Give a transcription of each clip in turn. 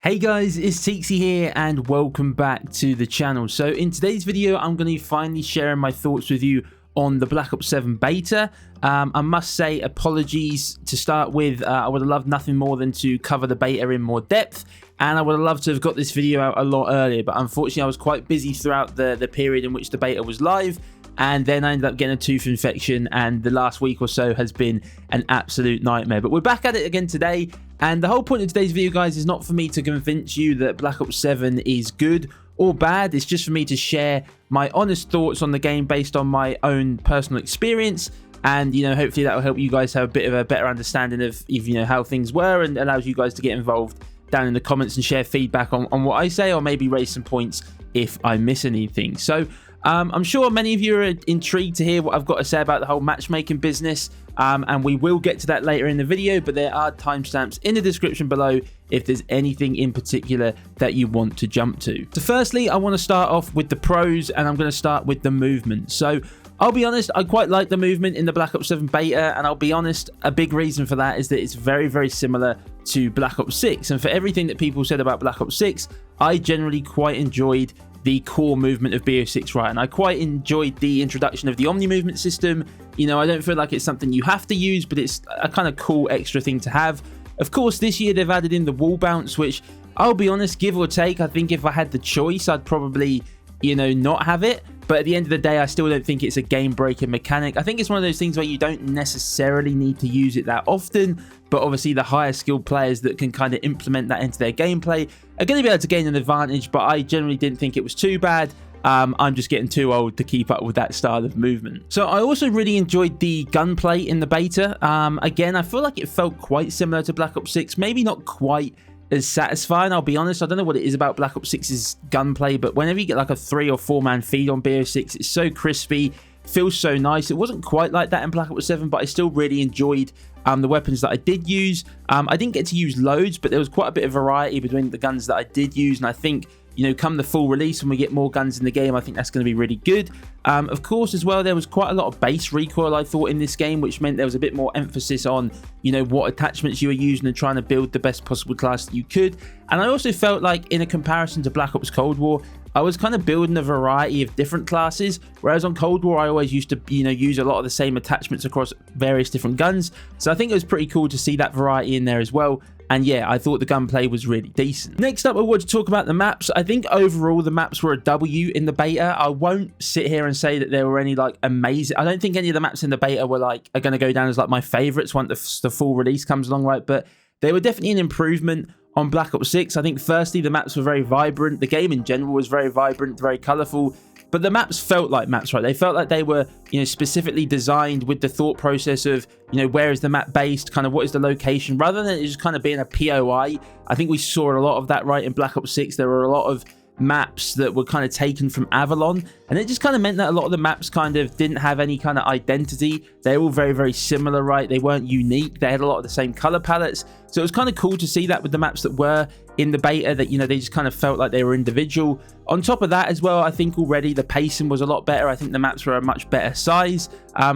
Hey guys, it's Teaksy here and welcome back to the channel. So in today's video, I'm going to be finally sharing my thoughts with you on the Black Ops 7 beta. I must say apologies to start with. I would have loved nothing more than to cover the beta in more depth, and I would have loved to have got this video out a lot earlier, but unfortunately I was quite busy throughout the period in which the beta was live, and then I ended up getting a tooth infection, and the last week or so has been an absolute nightmare. But we're back at it again today, and the whole point of today's video, guys, is not for me to convince you that Black Ops 7 is good or bad. It's just for me to share my honest thoughts on the game based on my own personal experience, and hopefully that will help you guys have a bit of a better understanding of how things were, and allows you guys to get involved down in the comments and share feedback on what I say, or maybe raise some points if I miss anything. So I'm sure many of you are intrigued to hear what I've got to say about the whole matchmaking business, and we will get to that later in the video, but there are timestamps in the description below if there's anything in particular that you want to jump to. So firstly, I want to start off with the pros, and I'm going to start with the movement. So I'll be honest, I quite like the movement in the Black Ops 7 beta, and I'll be honest, a big reason for that is that it's very, very similar to Black Ops 6. And for everything that people said about Black Ops 6, I generally quite enjoyed the core movement of BO6, right? And I quite enjoyed the introduction of the Omni movement system. I don't feel like it's something you have to use, but it's a kind of cool extra thing to have. Of course, this year they've added in the wall bounce, which I'll be honest, give or take, I think if I had the choice, I'd probably, not have it. But at the end of the day, I still don't think it's a game-breaking mechanic. I think it's one of those things where you don't necessarily need to use it that often, but obviously the higher skilled players that can kind of implement that into their gameplay are going to be able to gain an advantage, but I generally didn't think it was too bad. I'm just getting too old to keep up with that style of movement. So I also really enjoyed the gunplay in the beta. Again, I feel like it felt quite similar to Black Ops 6, maybe not quite as satisfying. I'll be honest, I don't know what it is about Black Ops 6's gunplay, but whenever you get like a 3 or 4 man feed on BO6, it's so crispy, feels so nice. It wasn't quite like that in Black Ops 7, but I still really enjoyed the weapons that I did use. I didn't get to use loads, but there was quite a bit of variety between the guns that I did use, and I think come the full release when we get more guns in the game, I think that's going to be really good. Of course, as well, there was quite a lot of base recoil, I thought, in this game, which meant there was a bit more emphasis on, what attachments you were using and trying to build the best possible class that you could. And I also felt like, in a comparison to Black Ops Cold War, I was kind of building a variety of different classes, whereas on Cold War, I always used to, use a lot of the same attachments across various different guns. So I think it was pretty cool to see that variety in there as well. And yeah, I thought the gunplay was really decent. Next up, I want to talk about the maps. I think overall the maps were a W in the beta. I won't sit here and say that there were any like amazing. I don't think any of the maps in the beta were like are going to go down as like my favorites once the full release comes along, right? But they were definitely an improvement on Black Ops 6. I think firstly the maps were very vibrant. The game in general was very vibrant, very colorful. But the maps felt like maps, right? They felt like they were, specifically designed with the thought process of, where is the map based, kind of what is the location, rather than it just kind of being a POI. I think we saw a lot of that, right, in Black Ops 6. There were a lot of maps that were kind of taken from Avalon, and it just kind of meant that a lot of the maps kind of didn't have any kind of identity. They're all very, very similar, right? They weren't unique. They had a lot of the same color palettes. So it was kind of cool to see that with the maps that were in the beta, that, they just kind of felt like they were individual. On top of that as well, I think already the pacing was a lot better. I think the maps were a much better size.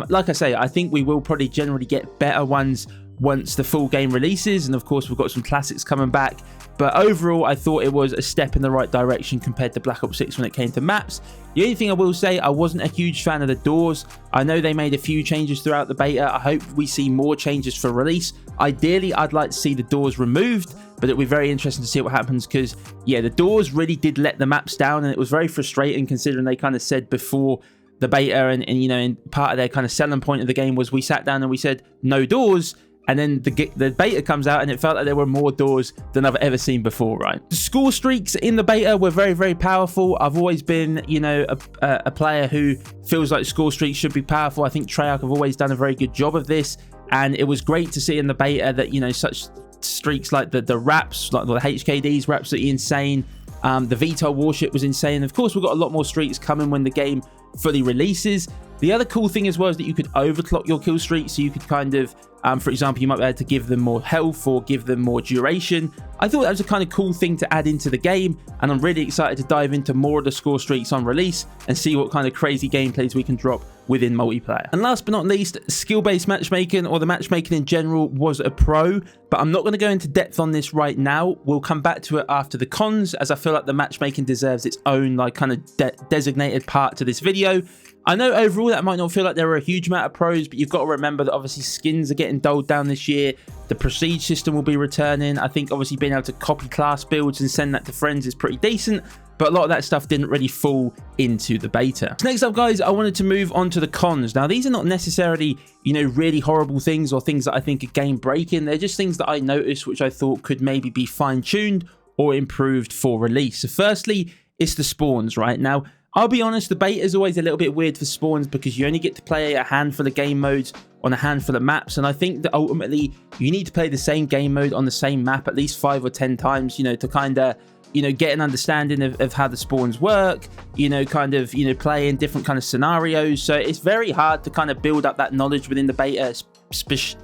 Like I say, I think we will probably generally get better ones once the full game releases, and of course we've got some classics coming back. But overall, I thought it was a step in the right direction compared to Black Ops 6 when it came to maps. The only thing I will say, I wasn't a huge fan of the doors. I know they made a few changes throughout the beta. I hope we see more changes for release. Ideally, I'd like to see the doors removed, but it'll be very interesting to see what happens, because yeah, the doors really did let the maps down, and it was very frustrating considering they kind of said before the beta, and part of their kind of selling point of the game was we sat down and we said no doors. And then the beta comes out and it felt like there were more doors than I've ever seen before, right? The score streaks in the beta were very, very powerful. I've always been, a player who feels like score streaks should be powerful. I think Treyarch have always done a very good job of this. And it was great to see in the beta that, such streaks like the wraps, like the HKDs were absolutely insane. The VTOL warship was insane. Of course, we've got a lot more streaks coming when the game fully releases. The other cool thing as well is that you could overclock your kill streak, so you could kind of For example, you might be able to give them more health or give them more duration. I thought that was a kind of cool thing to add into the game, and I'm really excited to dive into more of the score streaks on release and see what kind of crazy gameplays we can drop within multiplayer. And last but not least, skill-based matchmaking, or the matchmaking in general, was a pro, but I'm not going to go into depth on this right now. We'll come back to it after the cons, as I feel like the matchmaking deserves its own like kind of designated part to this video. I know overall that might not feel like there are a huge amount of pros, but you've got to remember that obviously skins are getting doled down this year. The prestige system will be returning. I think obviously being able to copy class builds and send that to friends is pretty decent, but a lot of that stuff didn't really fall into the beta. So next up, guys, I wanted to move on to the cons. Now, these are not necessarily, you know, really horrible things or things that I think are game breaking. They're just things that I noticed which I thought could maybe be fine-tuned or improved for release. So firstly, it's the spawns, right? Now, I'll be honest, the beta is always a little bit weird for spawns because you only get to play a handful of game modes on a handful of maps, and I think that ultimately you need to play the same game mode on the same map at least 5 or 10 times, you know, to kind of, you know, get an understanding of how the spawns work, you know, kind of, you know, play in different kind of scenarios. So it's very hard to kind of build up that knowledge within the beta,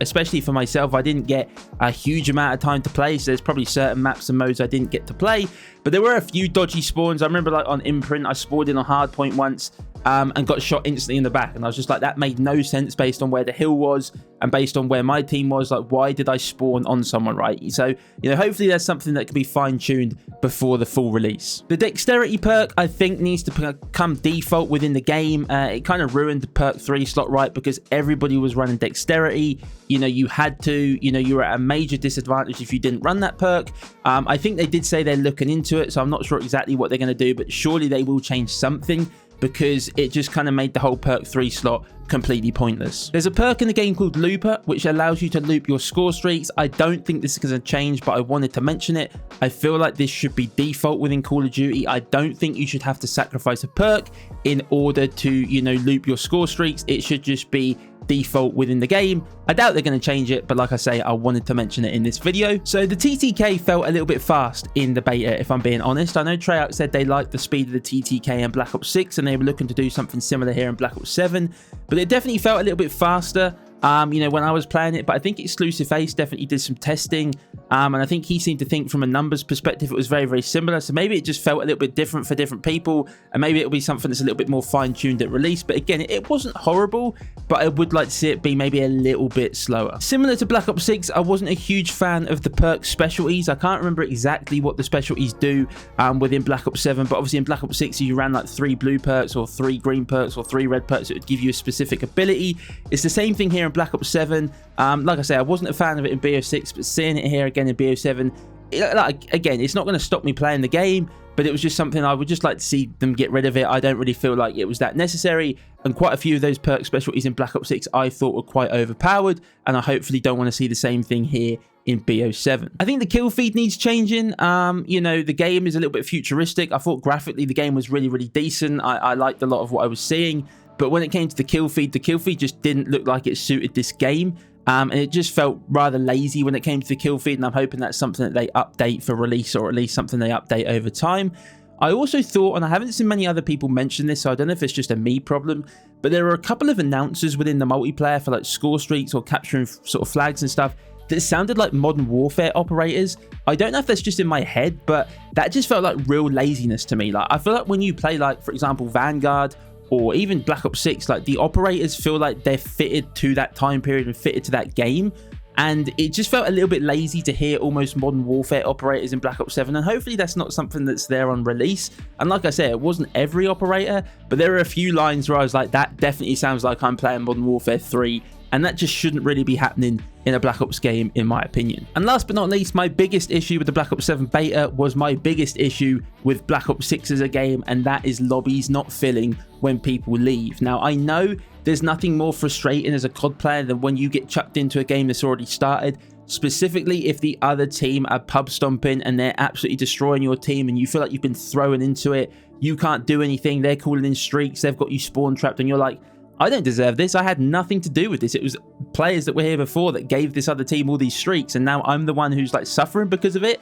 especially for myself. I didn't get a huge amount of time to play, so there's probably certain maps and modes I didn't get to play, but there were a few dodgy spawns. I remember like on Imprint, I spawned in on Hardpoint once and got shot instantly in the back, and I was just like, that made no sense based on where the hill was and based on where my team was. Like, why did I spawn on someone, right? So, you know, hopefully there's something that can be fine-tuned before the full release. The dexterity perk, I think, needs to become default within the game. It kind of ruined the perk 3 slot, right? Because everybody was running dexterity. You know, you had to, you know, you were at a major disadvantage if you didn't run that perk. I think they did say they're looking into it, so I'm not sure exactly what they're going to do, but surely they will change something, because it just kind of made the whole perk 3 slot completely pointless. There's a perk in the game called Looper, which allows you to loop your score streaks. I don't think this is going to change, but I wanted to mention it. I feel like this should be default within Call of Duty. I don't think you should have to sacrifice a perk in order to, you know, loop your score streaks. It should just be default within the game. I doubt they're going to change it, but like I say, I wanted to mention it in this video. So the TTK felt a little bit fast in the beta, if I'm being honest. I know Treyarch said they liked the speed of the TTK in Black Ops 6, and they were looking to do something similar here in Black Ops 7, but it definitely felt a little bit faster, you know, when I was playing it. But I think Exclusive Ace definitely did some testing, and I think he seemed to think from a numbers perspective it was very, very similar. So maybe it just felt a little bit different for different people, and maybe it'll be something that's a little bit more fine-tuned at release. But again, it wasn't horrible, but I would like to see it be maybe a little bit slower. Similar to Black Ops 6, I wasn't a huge fan of the perk specialties. I can't remember exactly what the specialties do within Black Ops 7, but obviously in Black Ops 6 you ran like 3 blue perks or 3 green perks or 3 red perks that would give you a specific ability. It's the same thing here in Black Ops 7. Like I say, I wasn't a fan of it in BO6, but seeing it here again in BO7, again, it's not going to stop me playing the game, but it was just something I would just like to see them get rid of it. I don't really feel like it was that necessary, and quite a few of those perk specialties in Black Ops 6 I thought were quite overpowered, and I hopefully don't want to see the same thing here in BO7. I think the kill feed needs changing. You know, the game is a little bit futuristic. I thought graphically the game was really, really decent. I liked a lot of what I was seeing, but when it came to the kill feed just didn't look like it suited this game. And it just felt rather lazy when it came to the kill feed, and I'm hoping that's something that they update for release, or at least something they update over time. I also thought, and I haven't seen many other people mention this, so I don't know if it's just a me problem, but there are a couple of announcers within the multiplayer for like score streaks or capturing sort of flags and stuff that sounded like Modern Warfare operators. I don't know if that's just in my head, but that just felt like real laziness to me. Like, I feel like when you play, like, for example, Vanguard or even Black Ops 6, like, the operators feel like they're fitted to that time period and fitted to that game. And it just felt a little bit lazy to hear almost Modern Warfare operators in Black Ops 7. And hopefully that's not something that's there on release. And like I said, it wasn't every operator, but there were a few lines where I was like, that definitely sounds like I'm playing Modern Warfare 3. And that just shouldn't really be happening in a Black Ops game, in my opinion. And last but not least, my biggest issue with the Black Ops 7 beta was my biggest issue with Black Ops 6 as a game, and that is lobbies not filling when people leave. Now, I know there's nothing more frustrating as a COD player than when you get chucked into a game that's already started, specifically if the other team are pub stomping and they're absolutely destroying your team and you feel like you've been thrown into it, you can't do anything, they're calling in streaks, they've got you spawn trapped, and you're like, I don't deserve this. I had nothing to do with this. It was players that were here before that gave this other team all these streaks, and now I'm the one who's like suffering because of it.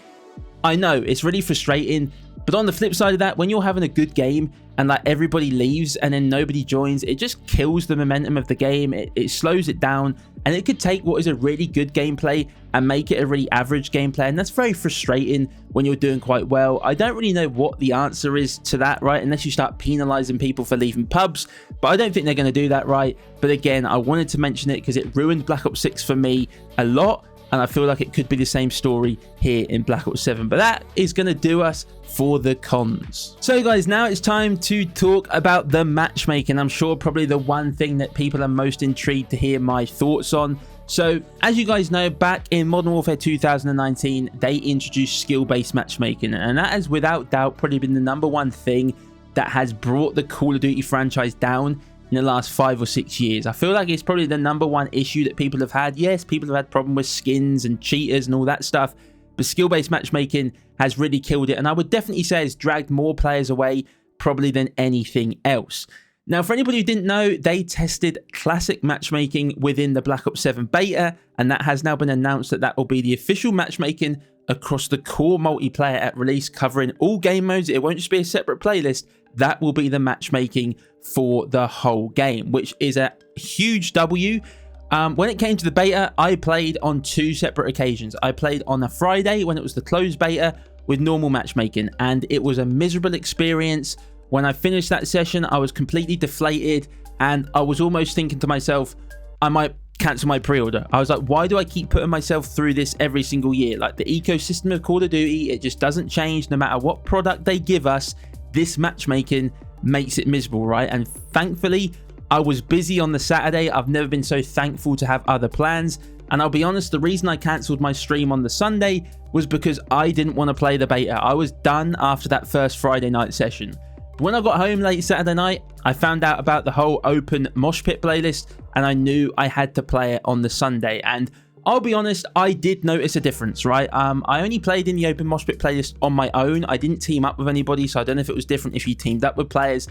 I know it's really frustrating. But on the flip side of that, when you're having a good game and like everybody leaves and then nobody joins, it just kills the momentum of the game. It slows it down, and it could take what is a really good gameplay and make it a really average gameplay, and that's very frustrating when you're doing quite well. I don't really know what the answer is to that, right, unless you start penalizing people for leaving pubs, but I don't think they're going to do that, right? But again, I wanted to mention it because it ruined Black Ops 6 for me a lot, and I feel like it could be the same story here in Black Ops 7. But that is going to do us for the cons. So guys, now it's time to talk about the matchmaking. I'm sure probably the one thing that people are most intrigued to hear my thoughts on. So as you guys know, back in Modern Warfare 2019, they introduced skill-based matchmaking, and that has without doubt probably been the #1 thing that has brought the Call of Duty franchise down in the last 5 or 6 years. I feel like it's probably the #1 issue that people have had. Yes, people have had problem with skins and cheaters and all that stuff, but skill-based matchmaking has really killed it, and I would definitely say it's dragged more players away probably than anything else. Now, for anybody who didn't know, they tested classic matchmaking within the Black Ops 7 beta, and that has now been announced that that will be the official matchmaking across the core multiplayer at release, covering all game modes. It won't just be a separate playlist. That will be the matchmaking for the whole game, which is a huge W. When it came to the beta, I played on 2 separate occasions. I played on a Friday when it was the closed beta with normal matchmaking, and it was a miserable experience. When I finished that session, I was completely deflated, and I was almost thinking to myself, I might cancel my pre-order. I was like, why do I keep putting myself through this every single year? Like, the ecosystem of Call of Duty, it just doesn't change no matter what product they give us. This matchmaking makes it miserable, right? And thankfully, I was busy on the Saturday. I've never been so thankful to have other plans. And I'll be honest, the reason I cancelled my stream on the Sunday was because I didn't want to play the beta. I was done after that first Friday night session. When I got home late Saturday night, I found out about the whole open mosh pit playlist, and I knew I had to play it on the Sunday. And I'll be honest, I did notice a difference, right? I only played in the open mosh pit playlist on my own. I didn't team up with anybody, so I don't know if it was different if you teamed up with players,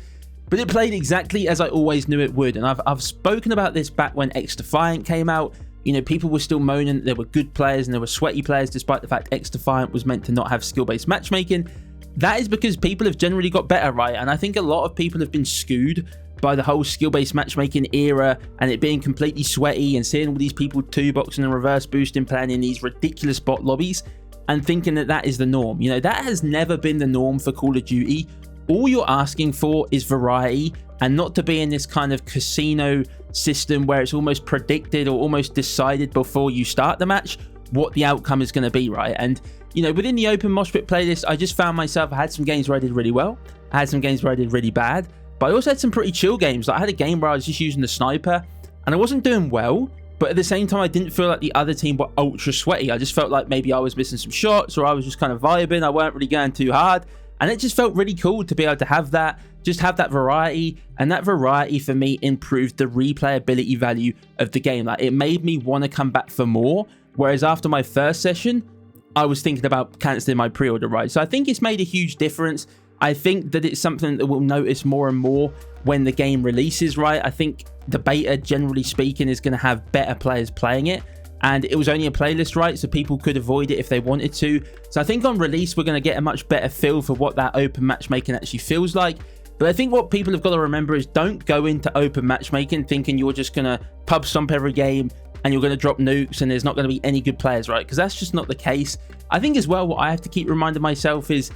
but it played exactly as I always knew it would. And I've spoken about this back when X Defiant came out. You know, people were still moaning that there were good players and there were sweaty players, despite the fact X Defiant was meant to not have skill-based matchmaking. That is because people have generally got better, right? And I think a lot of people have been skewed by the whole skill-based matchmaking era and it being completely sweaty, and seeing all these people 2-boxing and reverse boosting, playing in these ridiculous bot lobbies and thinking that that is the norm. You know, that has never been the norm for Call of Duty. All you're asking for is variety, and not to be in this kind of casino system where it's almost predicted or almost decided before you start the match what the outcome is going to be, right? And you know, within the open mosh pit playlist, I just found myself, I had some games where I did really well, I had some games where I did really bad, but I also had some pretty chill games. Like, I had a game where I was just using the sniper and I wasn't doing well, but at the same time I didn't feel like the other team were ultra sweaty. I just felt like maybe I was missing some shots, or I was just kind of vibing, I weren't really going too hard, and it just felt really cool to be able to have that, just have that variety. And that variety for me improved the replayability value of the game. Like, it made me want to come back for more, whereas after my first session I was thinking about cancelling my pre-order, right? So I think it's made a huge difference. I think that it's something that we'll notice more and more when the game releases, right? I think the beta, generally speaking, is going to have better players playing it, and it was only a playlist, right? So people could avoid it if they wanted to. So I think on release we're going to get a much better feel for what that open matchmaking actually feels like. But I think what people have got to remember is, don't go into open matchmaking thinking you're just going to pub stomp every game and you're going to drop nukes and there's not going to be any good players, right? Because that's just not the case. I think as well, what I have to keep reminding myself is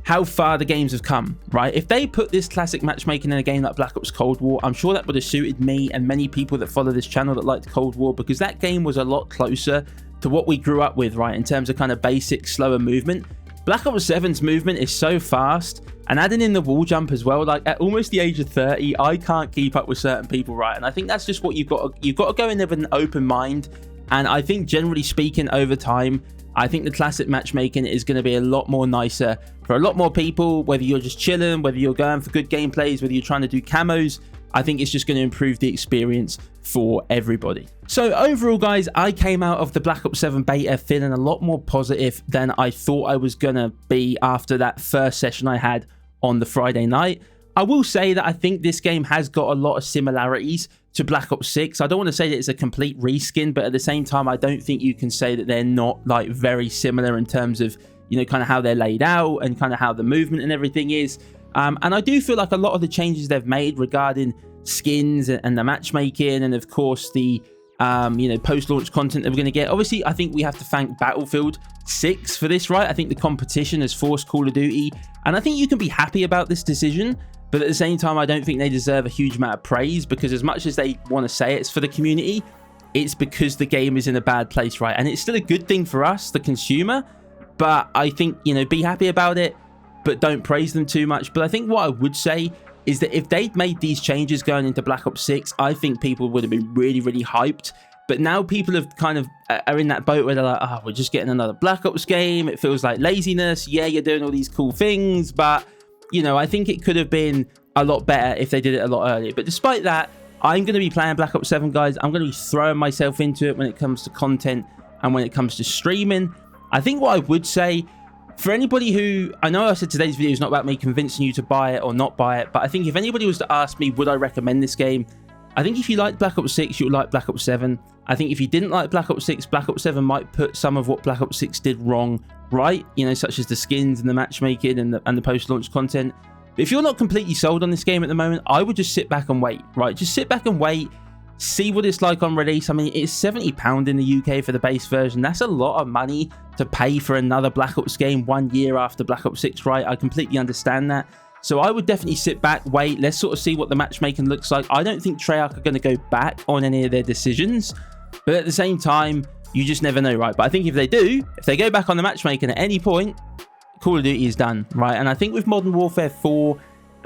how far the games have come, right? If they put this classic matchmaking in a game like Black Ops Cold War, I'm sure that would have suited me and many people that follow this channel that liked Cold War, because that game was a lot closer to what we grew up with, right? In terms of kind of basic, slower movement. Black Ops 7's movement is so fast, and adding in the wall jump as well, like at almost the age of 30, I can't keep up with certain people, right? And I think that's just what you've got to go in there with an open mind. And I think generally speaking, over time, I think the classic matchmaking is going to be a lot more nicer for a lot more people, whether you're just chilling, whether you're going for good gameplays, whether you're trying to do camos. I think it's just going to improve the experience for everybody. So overall, guys, I came out of the Black Ops 7 beta feeling a lot more positive than I thought I was going to be after that first session I had on the Friday night. I will say that I think this game has got a lot of similarities to Black Ops 6. I don't want to say that it's a complete reskin, but at the same time, I don't think you can say that they're not like very similar in terms of, you know, kind of how they're laid out and kind of how the movement and everything is. And I do feel like a lot of the changes they've made regarding skins and the matchmaking, and of course the you know, post-launch content that we're going to get. Obviously, I think we have to thank Battlefield 6 for this, right? I think the competition has forced Call of Duty, and I think you can be happy about this decision, but at the same time, I don't think they deserve a huge amount of praise, because as much as they want to say it's for the community, it's because the game is in a bad place, right? And it's still a good thing for us, the consumer, but I think, you know, be happy about it, but don't praise them too much. But I think what I would say is that if they'd made these changes going into Black Ops 6, I think people would have been really, really hyped. But now people have kind of are in that boat where they're like, oh, we're just getting another Black Ops game. It feels like laziness. Yeah, you're doing all these cool things, but, you know, I think it could have been a lot better if they did it a lot earlier. But despite that, I'm going to be playing Black Ops 7, guys. I'm going to be throwing myself into it when it comes to content and when it comes to streaming. I think what I would say, for anybody who, I know I said today's video is not about me convincing you to buy it or not buy it, but I think if anybody was to ask me, would I recommend this game? I think if you liked Black Ops 6, you would like Black Ops 7. I think if you didn't like Black Ops 6, Black Ops 7 might put some of what Black Ops 6 did wrong right, you know, such as the skins and the matchmaking and the post-launch content. But if you're not completely sold on this game at the moment, I would just sit back and wait, right? Just sit back and wait, see what it's like on release. I mean, it's £70 in the UK for the base version. That's a lot of money to pay for another Black Ops game 1 year after Black Ops 6, right? I completely understand that. So I would definitely sit back, wait, let's sort of see what the matchmaking looks like. I don't think Treyarch are going to go back on any of their decisions, but at the same time, you just never know, right? But I think if they do, if they go back on the matchmaking at any point, Call of Duty is done, right? And I think with Modern Warfare 4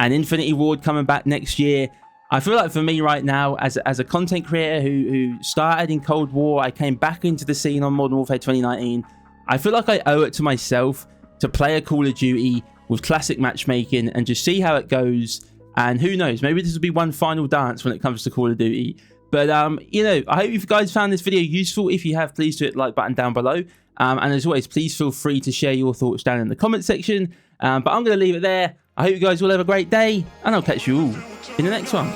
and Infinity Ward coming back next year, I feel like for me right now, as a content creator who started in Cold War, I came back into the scene on Modern Warfare 2019, I feel like I owe it to myself to play a Call of Duty with classic matchmaking and just see how it goes. And who knows, maybe this will be one final dance when it comes to Call of Duty. But, you know, I hope you guys found this video useful. If you have, please do hit the like button down below. And as always, please feel free to share your thoughts down in the comment section. But I'm going to leave it there. I hope you guys will have a great day, and I'll catch you all in the next one.